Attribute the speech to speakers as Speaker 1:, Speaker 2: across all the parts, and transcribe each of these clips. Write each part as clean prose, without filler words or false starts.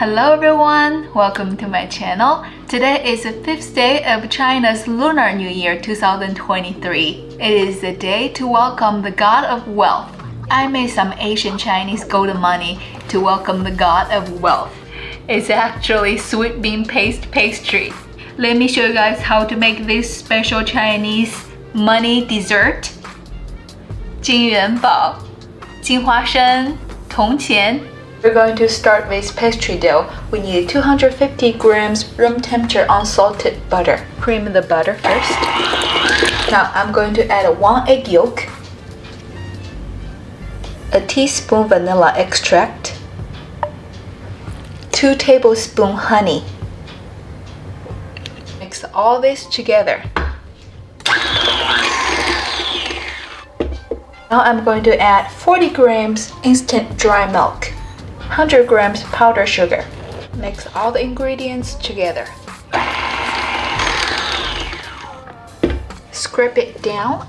Speaker 1: Hello everyone, welcome to my channel. Today is the 5th day of China's Lunar New Year 2023. It is the day to welcome the god of wealth. I made some Asian Chinese golden money to welcome the god of wealth. It's actually sweet bean paste pastry. Let me show you guys how to make this special Chinese money dessert. 金元宝, 金花生, 铜钱. We're going to start with pastry dough. We need 250 grams room temperature unsalted butter. Cream the butter first. Now I'm going to add 1 egg yolk, a teaspoon vanilla extract, 2 tablespoons honey. Mix all this together. Now I'm going to add 40 grams instant dry milk, 100 grams powdered sugar. Mix all the ingredients together. Scrape it down.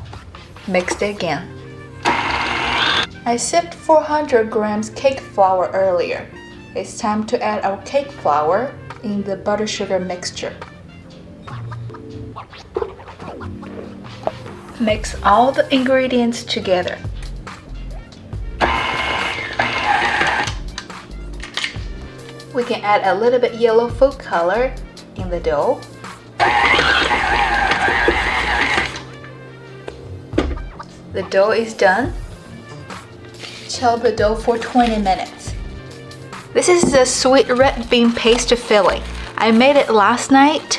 Speaker 1: Mix it again. I sipped 400 grams cake flour earlier. It's time to add our cake flour in the butter sugar mixture. Mix all the ingredients together. We can add a little bit yellow food color in the dough. The dough is done. Chill the dough for 20 minutes. This is the sweet red bean paste filling. I made it last night.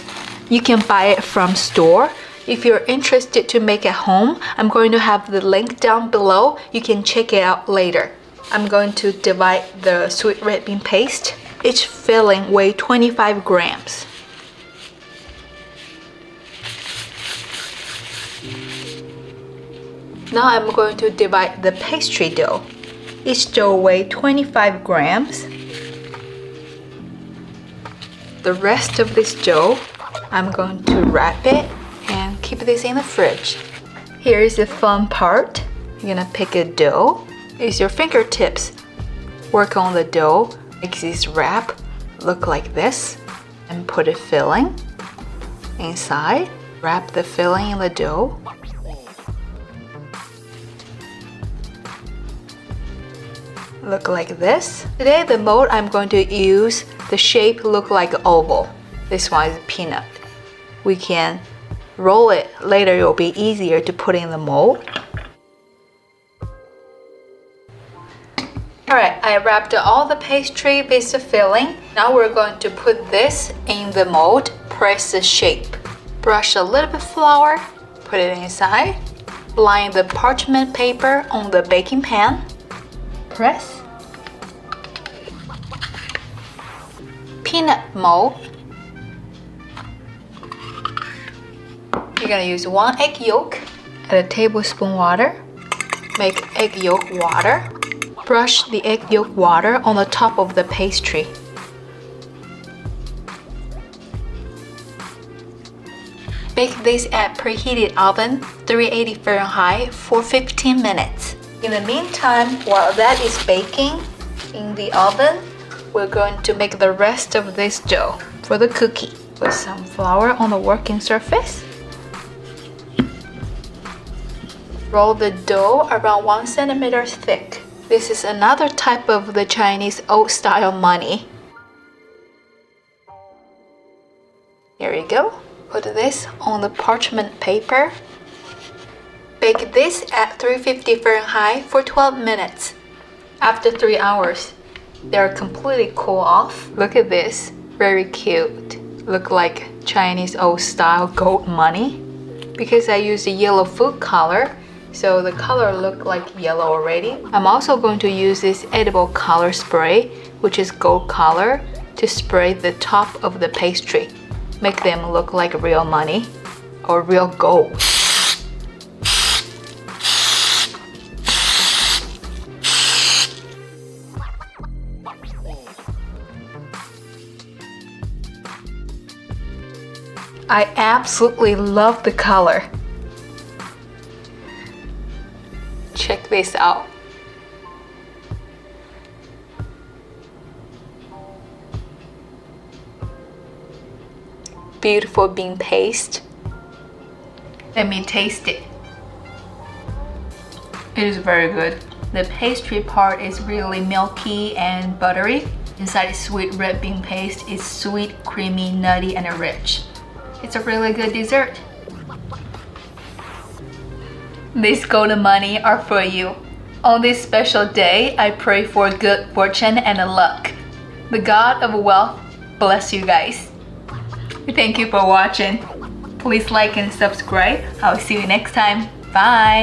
Speaker 1: You can buy it from store. If you're interested to make at home, I'm going to have the link down below. You can check it out later. I'm going to divide the sweet red bean paste. Each filling weighs 25 grams. Now I'm going to divide the pastry dough. Each dough weighs 25 grams. The rest of this dough, I'm going to wrap it and keep this in the fridge. Here is the fun part. You're gonna pick a dough. Use your fingertips. Work on the dough. Make this wrap look like this and put a filling inside. Wrap the filling in the dough. Look like this. Today the mold I'm going to use, the shape look like oval. This one is peanut. We can roll it. Later it will be easier to put in the mold. Alright, I wrapped all the pastry with the filling. Now we're going to put this in the mold. Press the shape. Brush a little bit flour. Put it inside. Line the parchment paper on the baking pan. Press. Peanut mold. You're gonna use 1 egg yolk. Add a tablespoon water. Make egg yolk water. Brush the egg yolk water on the top of the pastry. Bake this at preheated oven 380 Fahrenheit for 15 minutes. In the meantime, while that is baking in the oven, we're going to make the rest of this dough for the cookie. Put some flour on the working surface. Roll the dough around 1 centimeter thick. This is another type of the Chinese old-style money. Here we go. Put this on the parchment paper. Bake this at 350 Fahrenheit for 12 minutes. After 3 hours, they're completely cool off. Look at this. Very cute. Look like Chinese old-style gold money. Because I used a yellow food color, so the color look like yellow already. I'm also going to use this edible color spray, which is gold color, to spray the top of the pastry. Make them look like real money or real gold. I absolutely love the color. Check this out. beautiful bean paste. Let me taste it. It is very good. The pastry part is really milky and buttery. Inside the sweet red bean paste is sweet, creamy, nutty, and rich. It's a really good dessert. These golden money are for you. On this special day, I pray for good fortune and luck. The God of wealth bless you guys. Thank you for watching. Please like and subscribe. I'll see you next time. Bye.